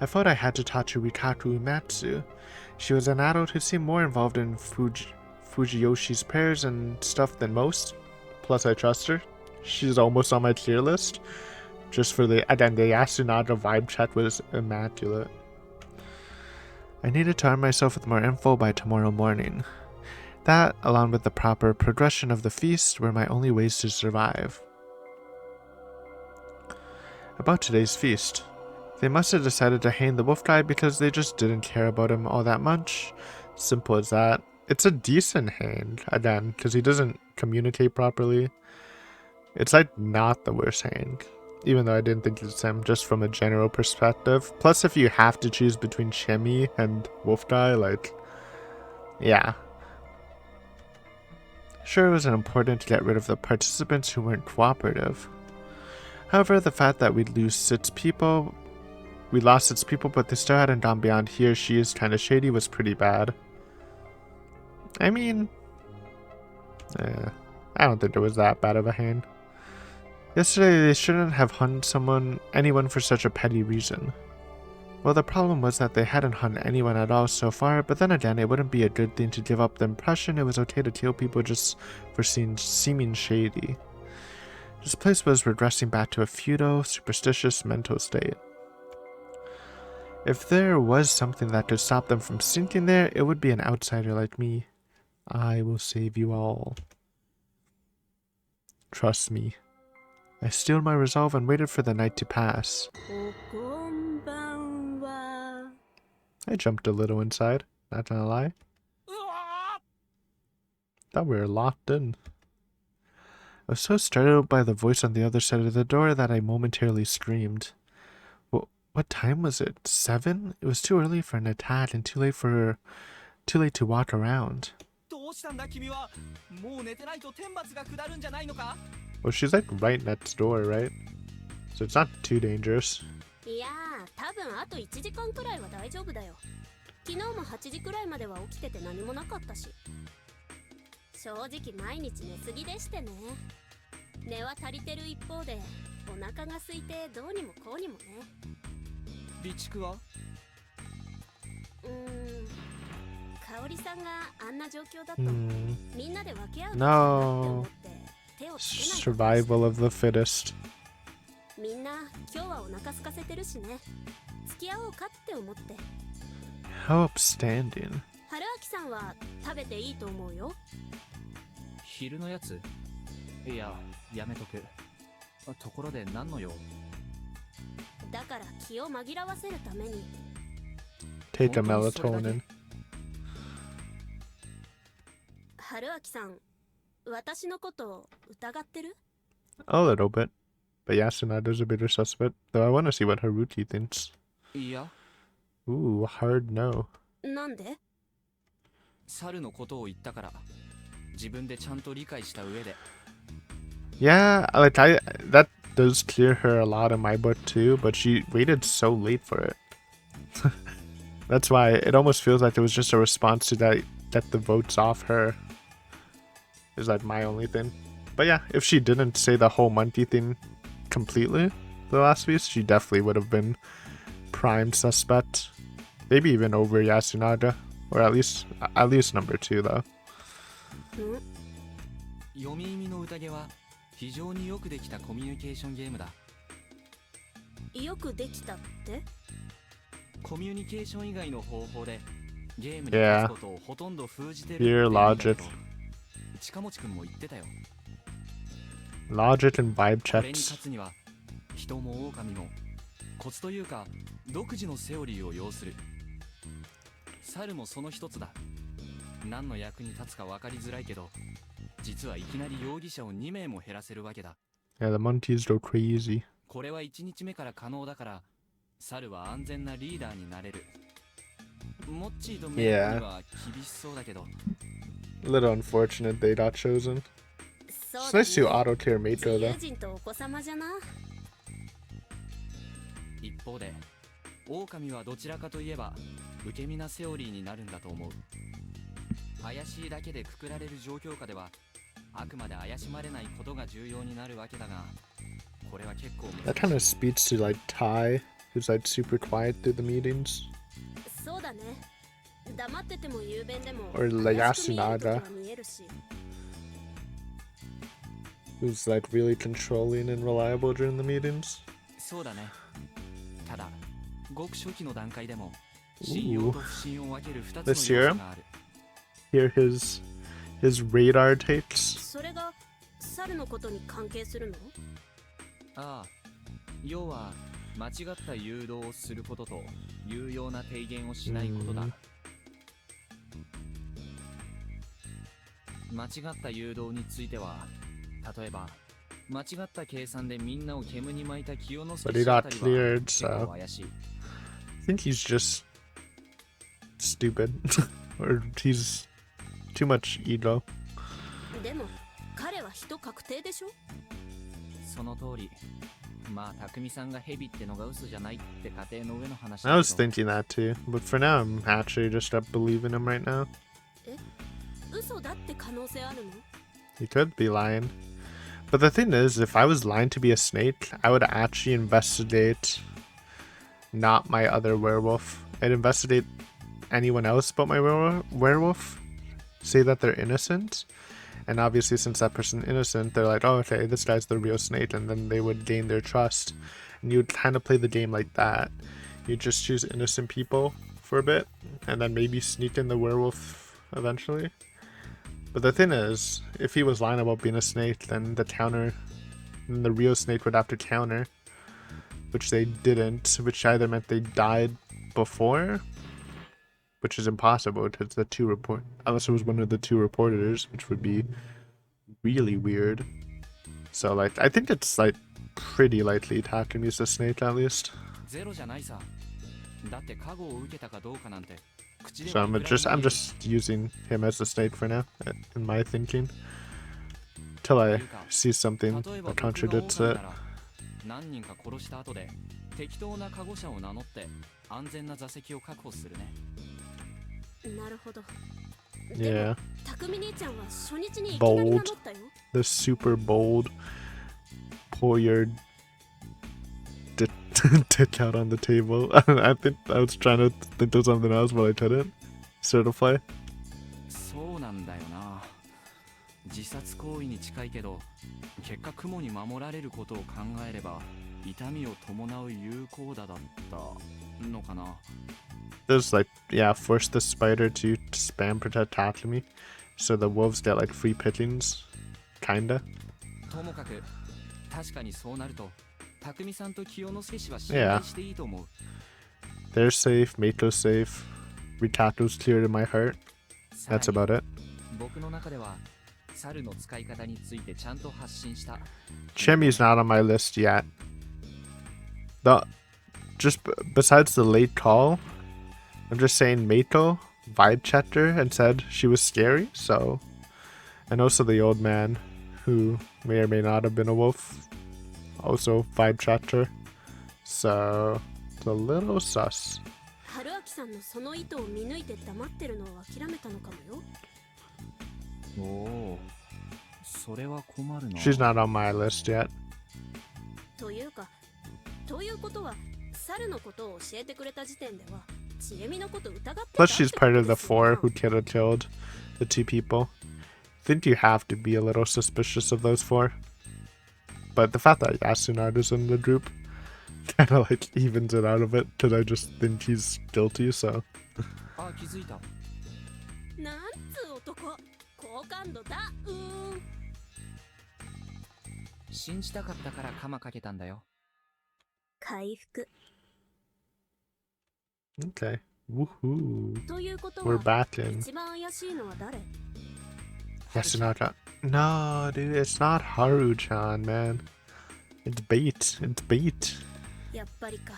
A: I felt I had to talk to Rikaku Uematsu. She was an adult who seemed more involved in Fujiyoshi's prayers and stuff than most. Plus I trust her. She's almost on my tier list. Just for the Yasunaga vibe check was immaculate. I needed to arm myself with more info by tomorrow morning. That, along with the proper progression of the feast, were my only ways to survive. About today's feast. They must have decided to hang the wolf guy because they just didn't care about him all that much. Simple as that. It's a decent hang, again, because he doesn't communicate properly. It's like not the worst hang. Even though I didn't think it's him, just from a general perspective. Plus, if you have to choose between Chemi and Wolf Guy, like, yeah. Sure, it was important to get rid of the participants who weren't cooperative. However, the fact that we lost 6 people, but they still hadn't gone beyond he or she is kind of shady was pretty bad. I mean, I don't think it was that bad of a hand. Yesterday, they shouldn't have hung anyone for such a petty reason. Well, the problem was that they hadn't hung anyone at all so far, but then again, it wouldn't be a good thing to give up the impression it was okay to kill people just for seeming shady. This place was regressing back to a feudal, superstitious mental state. If there was something that could stop them from sinking there, it would be an outsider like me. I will save you all. Trust me. I steeled my resolve and waited for the night to pass. I jumped a little inside, not gonna lie. Thought we were locked in. I was so startled by the voice on the other side of the door that I momentarily screamed. What time was it? 7? It was too early for an attack and too late to walk around. Well, she's like right next door, right? So it's not too dangerous.
C: いやー、多分あと1時間くらいは大丈夫だよ。昨日も8時くらいまでは起きてて何もなかったし。正直毎日寝すぎでしてね。寝は足りてる一方で、お腹が空いてどうにもこうにもね。
E: 備蓄は？
C: 香織さんがあんな状況だと、みんなで分け合うのかなって思って手をつけない。
A: Survival of the fittest.
C: みんな今日はお腹空かせてるしね。付き合おうかって思って。
A: How upstanding.
C: 春明さんは食べていいと思うよ。
E: 昼のやつ？いや、やめとく。ところで何の用？
C: だから気を紛らわせるために。
A: Take a melatonin.
C: 春明さん、私のこと疑ってる？
A: A little bit. But Yasunada's a bigger suspect, though I want to see what Haruki thinks.
E: いや。
A: Ooh, hard no.
C: なんで？
E: 猿のことを言ったから。自分でちゃんと理解した上で。
A: Yeah, like that does clear her a lot in my book too, but she waited so late for it. That's why it almost feels like it was just a response to that, get the votes off her. Is like my only thing. But yeah, if she didn't say the whole monkey thing completely, the last feast, she definitely would have been prime suspect. Maybe even over Yasunaga. Or at least number 2 though.
E: 読み意味の宴は非常によくできたコミュニケーションゲームだ。
C: よくできたって？
E: コミュニケーション以外の方法でゲームに
A: Yeah.
E: 勝つことをほとんど封じてるって
A: Pure
E: 意味だ
A: logic.
E: と近持くんも言ってたよ。
A: Logic and vibe
E: これに
A: checks.
E: 勝つには人も狼もコツというか独自のセオリーを要する。猿もその一つだ。何の役に立つか分かりづらいけど、実はいきなり容疑者を2名も減らせるわけだ。
A: Yeah, the monkeys go crazy.
E: これは1日目から可能だから、猿は安全なリーダーになれる。モッチーとメイクには厳しそうだけど。
A: A little unfortunate they got chosen.
C: そう
A: It's
C: だ
A: nice to
C: ね。
A: auto clear
C: 自
A: Meiko
C: 由
A: though.
C: 人とお子様じゃな。
E: 一方で、狼はどちらかといえば受け身なセオリーになるんだと思う。怪しいだけでくくられる状況下では、あくまで怪しまれないことが重要になるわけだが、これは結構
A: That kind of speaks to like Tai, who's like super quiet through the meetings.
C: そうだね。黙ってても雄弁でも
A: Or like
C: 怪しく見える時
A: Yasunaga,
C: は見えるし。
A: who's like really controlling and reliable during the meetings.
E: そうだね。ただ、ごく初期の段階でも信用と不信を分ける2つの要素がある。
A: Hear his radar takes.
C: それが猿のことに関係するの？
E: ああ、要は間違った誘導をすることと有用な提言をしないことだ。間違った誘導については、例えば間違った計算でみんなを煙に巻いた清之
A: But
E: 助
A: he
E: 氏あ
A: got
E: たり
A: cleared,
E: は結構
A: so
E: 怪しい。
A: I think he's just stupid. Or he's too much ego.
C: でも彼は人確定でしょ？
E: その通り。まあ、匠さんがヘビってのが嘘じゃないって家庭の上の話
A: I
E: だ
A: was
E: けど。
A: thinking that too, but for now I'm actually just up believing him right now.
C: 嘘だって可能性あるの？
A: He could be lying. But the thing is, if I was lying to be a snake, I would actually investigate not my other werewolf. I'd investigate anyone else but my werewolf. Say that they're innocent. And obviously, since that person's innocent, they're like, oh, okay, this guy's the real snake. And then they would gain their trust. And you'd kind of play the game like that. You just choose innocent people for a bit. And then maybe sneak in the werewolf eventually. But the thing is, if he was lying about being a snake, then the real snake would have to counter, which they didn't, which either meant they died before, which is impossible because unless it was one of the 2 reporters, which would be really weird. So like, I think it's like pretty likely Takemi's a snake at least.
E: ゼロじゃないさ。だって過去を受けたかどうかなんて。
A: So I'm just using him as a snake for now, in my thinking, till I see something that contradicts it.
E: 何人か殺した後で適当なカゴ車を名乗って安全な座席を確保するね。
C: なるほど。
A: Yeah,
C: 匠兄ちゃんは初日にいきなり名乗ったよ。
A: the super bold, pull your dick out on the table. I think I was trying to think of something else, but I couldn't. Certify.
E: そうなんだよな。自殺行為に近いけど、結果雲に守られることを考えれば痛みを伴う有効打だったのかな。
A: There's like, yeah, force the spider to spam protect Takemi, so the wolves get like free pickings, kinda.
E: ともかく確かにそうなると匠さんと清之助氏は信頼していいと思う。
A: They're safe, Meiko's safe, Ritaku's clear in my heart. That's about it.
E: 僕の中では猿の使い方についてちゃんと発信した。
A: Chimi's not on my list yet. Besides the late call, I'm just saying Meiko vibe checked her and said she was scary, so. And also the old man, who may or may not have been a wolf, also vibe checked her. So, it's a little sus.
C: 春明さんのその意図を見抜いて黙ってるのを諦めたのかもよ。
E: おお、それは困るな。
A: She's not on my list yet.
C: というか、ということは猿のことを教えてくれた時点ではちえみのこと疑ってたって
A: Plus, she's part of the
C: ことですよ
A: four
C: な
A: who could have killed the two people. I think you have to be a little suspicious of those four. But the fact that Yasunada's in the group kind of like evens it out of it, because I just think he's guilty, so.
E: あ、気づいた。
C: なんつう男好感度だ
E: 信じたかったから鎌かけたんだよ。
C: 回復
A: Okay. Woohoo.
C: ということ
A: We're
C: は
A: back in.
C: 一番怪しいのは誰
A: Yasunada. No, dude, it's not Haru-chan, man. It's bait. It's bait.
C: やっぱりか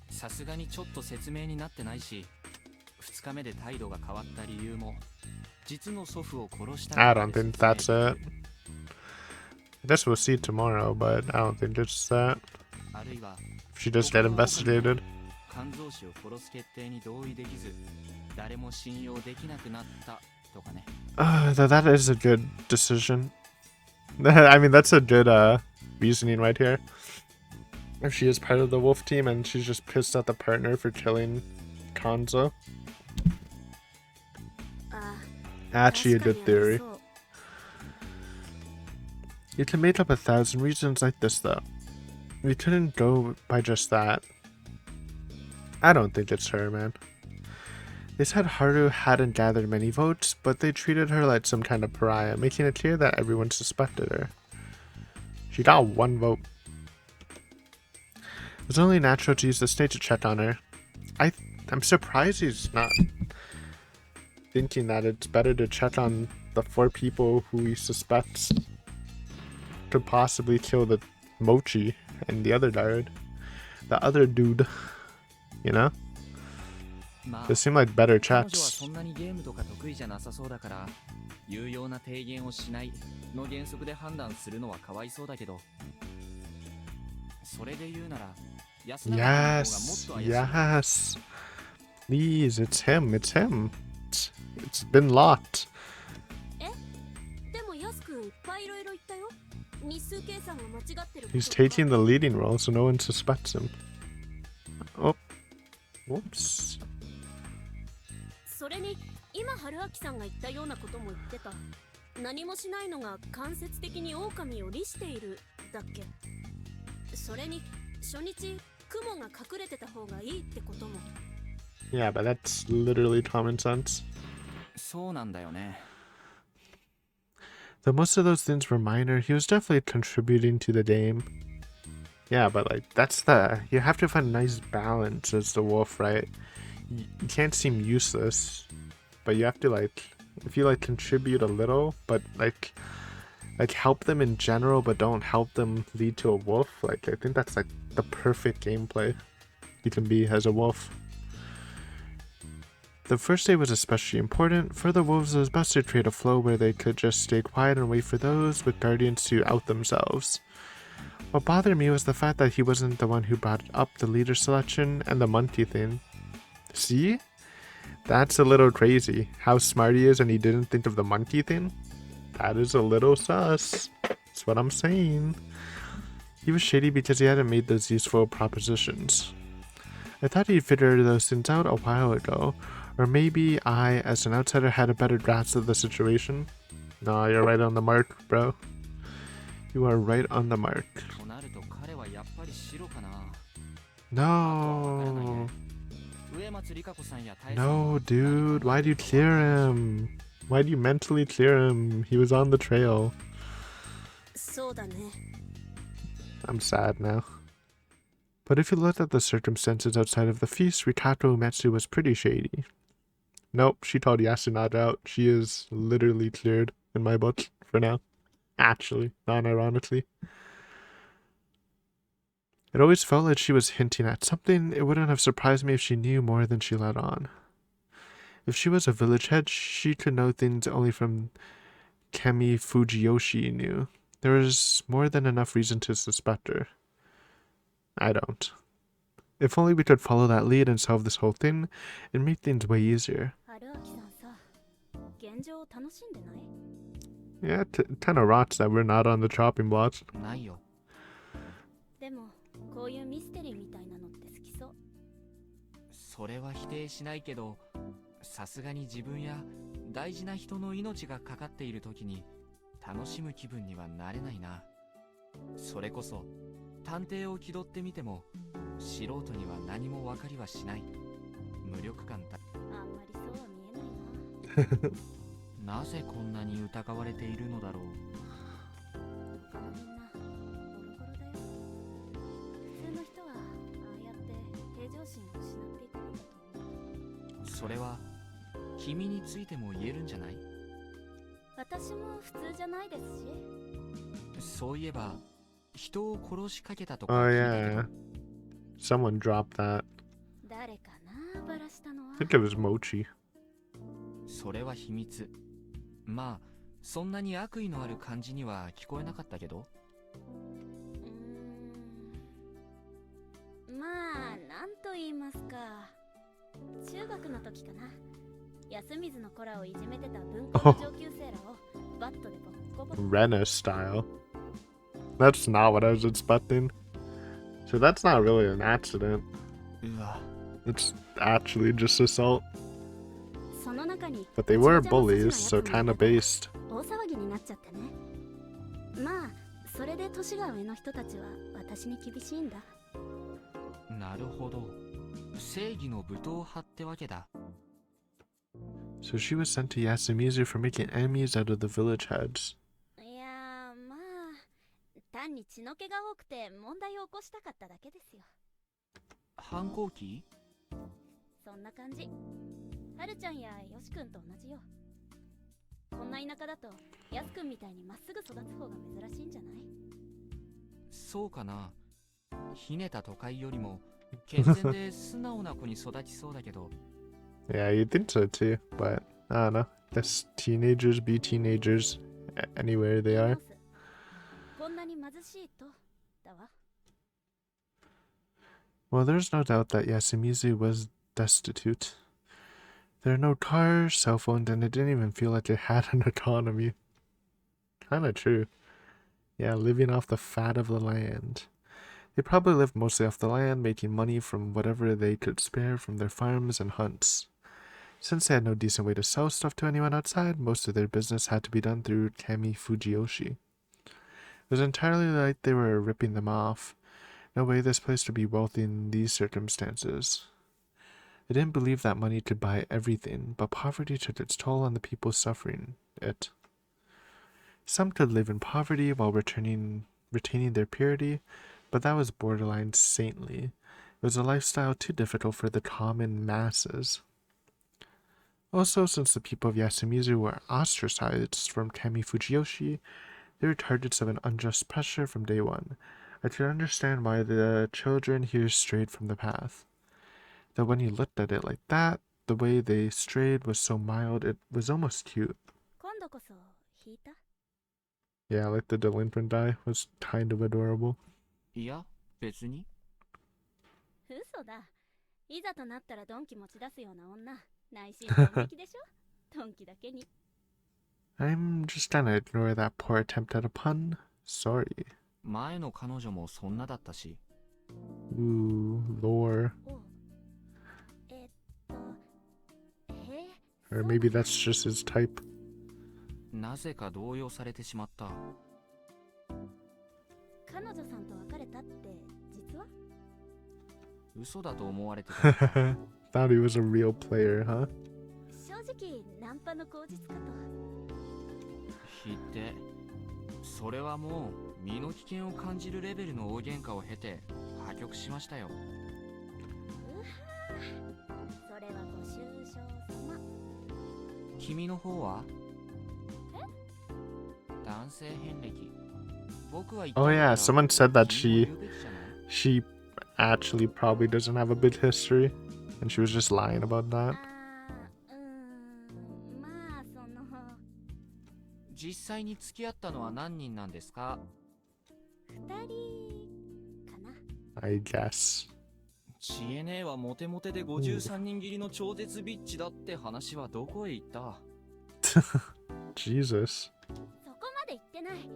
E: さすがにちょっと説明になってないし、2日目で態度が変わった理由も、実の祖父を殺した
A: I don't think that's it. I guess we'll see tomorrow, but I don't think it's that.
E: あるいは
A: If she just get investigated.
E: 肝臓師を殺す決定に同意できず、誰も信用できなくなったとかね。
A: That is a good decision. I mean, that's a good reasoning right here. If she is part of the wolf team and she's just pissed at the partner for killing Kanzo.
C: あ
A: Actually, a
C: 確
A: good
C: かにあり
A: theory.
C: そう
A: You can make up 1,000 reasons like this, though. We couldn't go by just that. I don't think it's her, man. They said Haru hadn't gathered many votes, but they treated her like some kind of pariah, making it clear that everyone suspected her. She got 1 vote. It was only natural to use the state to check on her. I'm surprised he's not thinking that it's better to check on the 4 people who he suspects could possibly kill the Mochi and the other dude. You know?
E: まあ
A: They seem like better
E: 彼女は
A: chats.
E: そんなにゲームとか得意じゃなさそうだから、有用な提言をしないの原則で判断するのはかわいそうだけど、それで言うなら、安田の方がもっ
A: Yes,
E: と怪しい。
A: yes. Please, it's him. It's been locked.
C: でもヤスくんいっぱいいろいろ言ったよ日数計算が間違ってる
A: He's taking the leading role, so no one suspects him. Oh. Whoops.
C: それに今春明さんが言ったようなことも言ってた何もしないのが間接的に狼を利しているだっけそれに初日雲が隠れてた方がいいってことも
A: Yeah, but that's literally common sense.
E: そうなんだよね。
A: Though most of those things were minor, he was definitely contributing to the game. Yeah, but like you have to find a nice balance as the wolf, right? You can't seem useless, but you have to if you contribute a little, but like help them in general, but don't help them lead to a wolf. I think that's the perfect gameplay you can be as a wolf. The first day was especially important. For the wolves, it was best to create a flow where they could just stay quiet and wait for those with guardians to out themselves. What bothered me was the fact that he wasn't the one who brought up the leader selection and the monkey thing. See? That's a little crazy. How smart he is and he didn't think of the monkey thing? That is a little sus. That's what I'm saying. He was shady because he hadn't made those useful propositions. I thought he'd figured those things out a while ago. Or maybe I, as an outsider, had a better grasp of the situation. Nah, you're right on the mark, bro. You are right on the mark.
E: となると彼はやっぱり白かな。
A: No.
E: 上松里香子さんや大佐さん
A: No,
E: は
A: dude. Why do you clear him? Why do you mentally clear him? He was on the trail.
C: そうだね
A: I'm sad now. But if you looked at the circumstances outside of the feast, Rikato Umetsu was pretty shady. Nope, she called Yasunada out. She is literally cleared in my book for now. Actually, non-ironically. It always felt like she was hinting at something. It wouldn't have surprised me if she knew more than she let on. If she was a village head, she could know things only from Kemi Fujiyoshi knew. There was more than enough reason to suspect her. I don't. If only we could follow that lead and solve this whole thing, it'd make things way easier.
C: 春明さんさ現状を楽しんでない
A: Yeah, kind of rots that we're not on the chopping block.
E: ないよ。
C: でもこういうミステリーみたいなのって好きそう。
E: それは否定しないけど、さすがに自分や大事な人の命がかかっている時に楽しむ気分にはなれないな。それこそ探偵を気取ってみても素人には何も分かりはしない。無力感だ。
C: あんまりそうは見えないな。
E: なぜこんなに疑われているのだろう。
C: 他のみんなボロボロだよ。普通の人はああやって平常心を失っていくもんだと思う。
E: それは君についても言えるんじゃない？
C: 私も普通じゃないですし。
E: そういえば人を殺しかけたとか
A: Oh
E: 聞いたけ
A: yeah.
E: ど、
A: Someone dropped that.
C: 誰かな、バラしたのは。
A: I think it was Mochi.
E: それは秘密。まあそんなに悪意のある感じには聞こえなかったけど。
C: まあなんと言いますか、中学の時かな、安水の子らをいじめてた文校の上級生らをバットでボッコボコ。
A: Rena style. That's not what I was expecting. So that's not really an accident.
E: うわ、
A: It's actually just assault.
C: その中に
A: But they were bullies, so kinda based.
C: 大騒ぎになっちゃってね。まあそれで年が上の人たちは私に厳しいんだ。
E: なるほど。正義の武闘派ってわけだ。
A: So she was sent to Yasumizu for making enemies out of the village heads.
C: いやー、まあ単に血の気が多くて問題を起こしたかっただけですよ。
E: 反抗期？
C: そんな感じ。はるちゃんやよしくんと同じよ。こんな田舎だとやすくんみたいにまっすぐ育つ方が珍しいんじゃない？
E: そうかな。ひねた都会よりも健全で素直な子に育ちそうだけど。
A: Yeah, you'd think so too, but I don't know. Guess teenagers be teenagers anywhere they are.
C: こんなに貧しいとだわ。
A: Well, there's no doubt that Yasumizu was destitute. There are no cars, cell phones, and it didn't even feel like it had an economy. Kinda true. Yeah, living off the fat of the land. They probably lived mostly off the land, making money from whatever they could spare from their farms and hunts. Since they had no decent way to sell stuff to anyone outside, most of their business had to be done through Kami Fujiyoshi. It was entirely like they were ripping them off. No way this place would be wealthy in these circumstances. They didn't believe that money could buy everything, but poverty took its toll on the people suffering it. Some could live in poverty while retaining their purity, but that was borderline saintly. It was a lifestyle too difficult for the common masses. Also, since the people of Yasumizu were ostracized from Kami Fujiyoshi, they were targets of an unjust pressure from day one. I could understand why the children here strayed from the path. Though when you looked at it like that, the way they strayed was so mild, it was almost cute.
C: 今度こそ引いた？
A: Yeah, like the delinquent guy was kind of adorable.
E: いや、別に。
C: 嘘だ。いざとなったらドンキ持ち出すような女。内心完璧でしょ？ドンキだけに。
A: I'm just gonna ignore that poor attempt at a pun. Sorry.
E: 前の彼女もそんなだったし。
A: Ooh, lore.
C: お
A: Or maybe that's just his type.
E: なぜか動揺されてしまった。
C: 彼女さんと別れたって実は？
E: 嘘だと思われてた。
A: Thought he was a real player, huh?
C: 正直ナンパの口実かと。
E: ひってそれはもう身の危険を感じるレベルの大喧嘩を経て破局しましたよ。
C: それはご愁傷様。
E: 君の方は？男性遍歴。僕は言ったん
A: Oh
E: だか
A: yeah,
E: ら
A: someone said that
E: 君も言うべきじゃない？
A: she actually probably doesn't have a big history, and she was just lying about that.
C: まあその
E: 実際に付き合ったのは何人なんですか
C: 2人かな。
A: I guess.
E: 知恵ねえはモテモテで53人切りの超絶ビッチだって話はどこへ行った？
A: Jesus.
C: そこまで言ってない。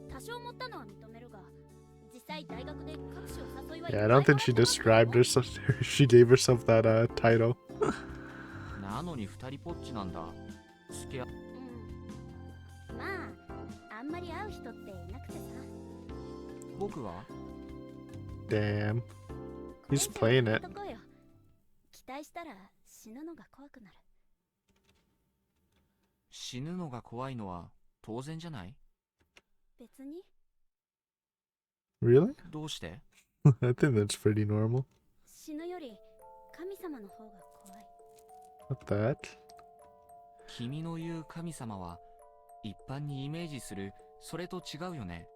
C: 多少持ったのは認めるが、実際大学で各種お誘いは
A: Yeah, I don't think she described herself. She gave herself that title.
E: なのに二人ぽっちなんだ。付き合
C: うんまああんまり会う人っていなくてさ
E: 僕は
A: Damn.
C: これ
A: He's
C: 以上
A: playing
C: や
A: it.
C: っとこうよ期待したら死ぬのが怖くなる
E: 死ぬのが怖いのは当然じゃない？
C: 別に
A: Really?
E: どうして？
A: I think that's pretty normal.
C: 死ぬより神様の方が怖い
A: What that?
E: 君の言う神様は一般にイメージするそれと違うよね。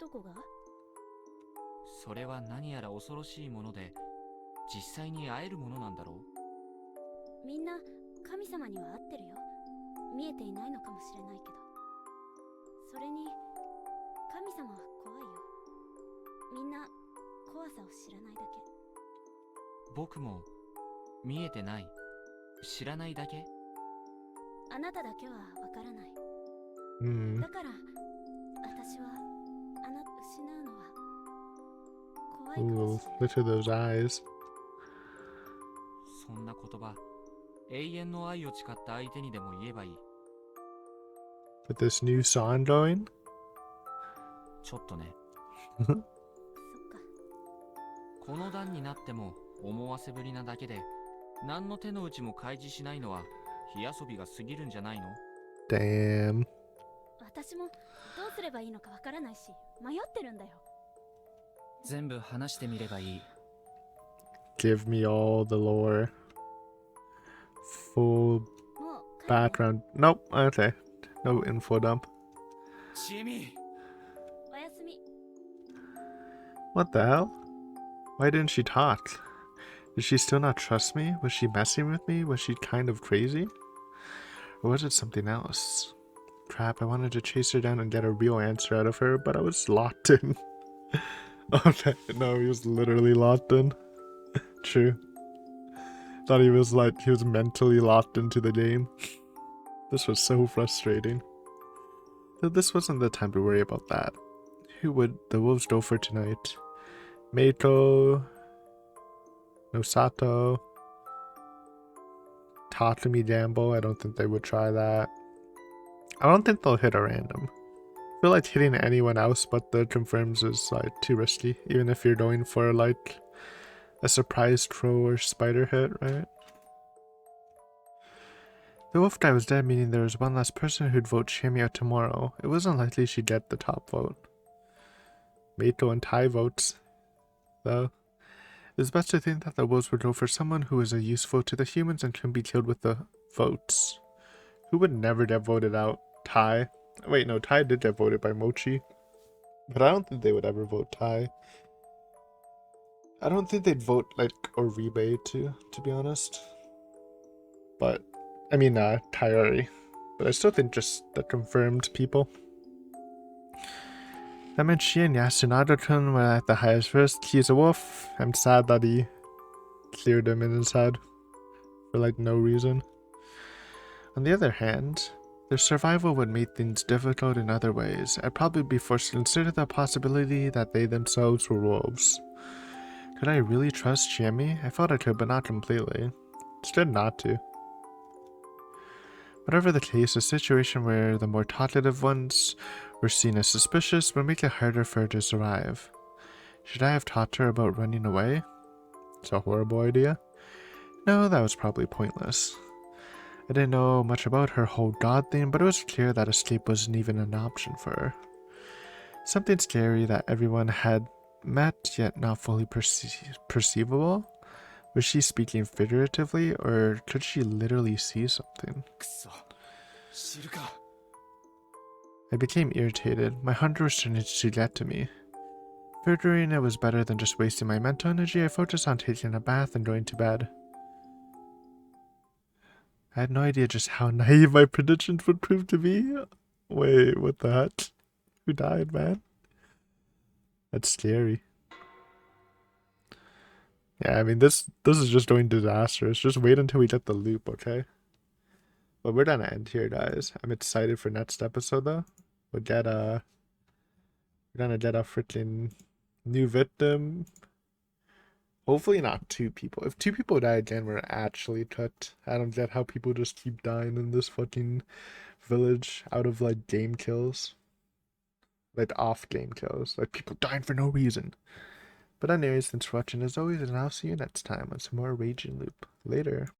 C: どこが
E: それは何やら恐ろしいもので実際に会えるものなんだろう。
C: みんな神様には会ってるよ見えていないのかもしれないけどそれに神様は怖いよみんな怖さを知らないだけ
E: 僕も見えてない、知らないだけ。
C: あなただけはわからない
A: Hmm.
C: だから私は失うのは怖いか
A: Ooh,
C: もしれない
A: look at those eyes.
E: そんな言葉、永遠の愛を誓った相手にでも言えばいい。
A: With this new song going?
E: ちょっとね。
C: そっか
E: この段になっても思わせぶりなだけで何の手の内も開示しないのは火遊びが過ぎるんじゃないの？
A: Damn.
C: 私もどうすればいいのかわからないし迷ってるんだよ
E: 全部話してみればいい。
A: Give me all the lore. Full
C: もう帰って
A: background. Nope. Okay. No info dump.
E: チミ、
C: おやすみ
A: What the hell? Why didn't she talk? Did she still not trust me? Was she messing with me? Was she kind of crazy? Or was it something else? Crap, I wanted to chase her down and get a real answer out of her, but I was locked in. Okay, no, he was literally locked in. True. Thought he was mentally locked into the game. This was so frustrating. Though this wasn't the time to worry about that. Who would the wolves go for tonight? Meiko, Nosato, Tatami Jambo. I don't think they would try that. I don't think they'll hit a random. I feel like hitting anyone else but the confirms is too risky, even if you're going for a surprise crow or spider hit, right? The wolf guy was dead, meaning there was one less person who'd vote Shami out tomorrow. It wasn't likely she'd get the top vote. Meiko and Tai votes, though. It was best to think that the wolves would go for someone who was useful to the humans and couldn't be killed with the votes. Who would never get voted out? Tai. Wait, no, Tai did get voted by Mochi. But I don't think they would ever vote Tai. I don't think they'd vote, Oribe too, to be honest. But, I mean, Taiori. But I still think just the confirmed people. That meant she and Yasunado-kun were at the highest risk. He's a wolf. I'm sad that he cleared him in his head for, no reason. On the other hand, their survival would make things difficult in other ways. I'd probably be forced to consider the possibility that they themselves were wolves. Could I really trust Shami? I thought I could, but not completely. It's good not to. Whatever the case, a situation where the more talkative ones were seen as suspicious would make it harder for her to survive. Should I have taught her about running away? It's a horrible idea. No, that was probably pointless. I didn't know much about her whole god thing, but it was clear that escape wasn't even an option for her. Something scary that everyone had met, yet not fully perceivable? Was she speaking figuratively, or could she literally see something?
D: くそ、知るか。
A: I became irritated. My hunger was starting to get to me. Figuring it was better than just wasting my mental energy, I focused on taking a bath and going to bed. I had no idea just how naive my predictions would prove to be. Wait, what the heck? Who died, man? That's scary. Yeah, I mean, this is just going disastrous. Just wait until we get the loop, okay? But we're gonna end here, guys. I'm excited for next episode, though. We'll get We're gonna get a freaking new victim. Hopefully not 2 people. If 2 people die again, we're actually cooked. I don't get how people just keep dying in this fucking village out of like game kills. Like off game kills. Like people dying for no reason. But anyways, thanks for watching as always, and I'll see you next time on some more Raging Loop. Later.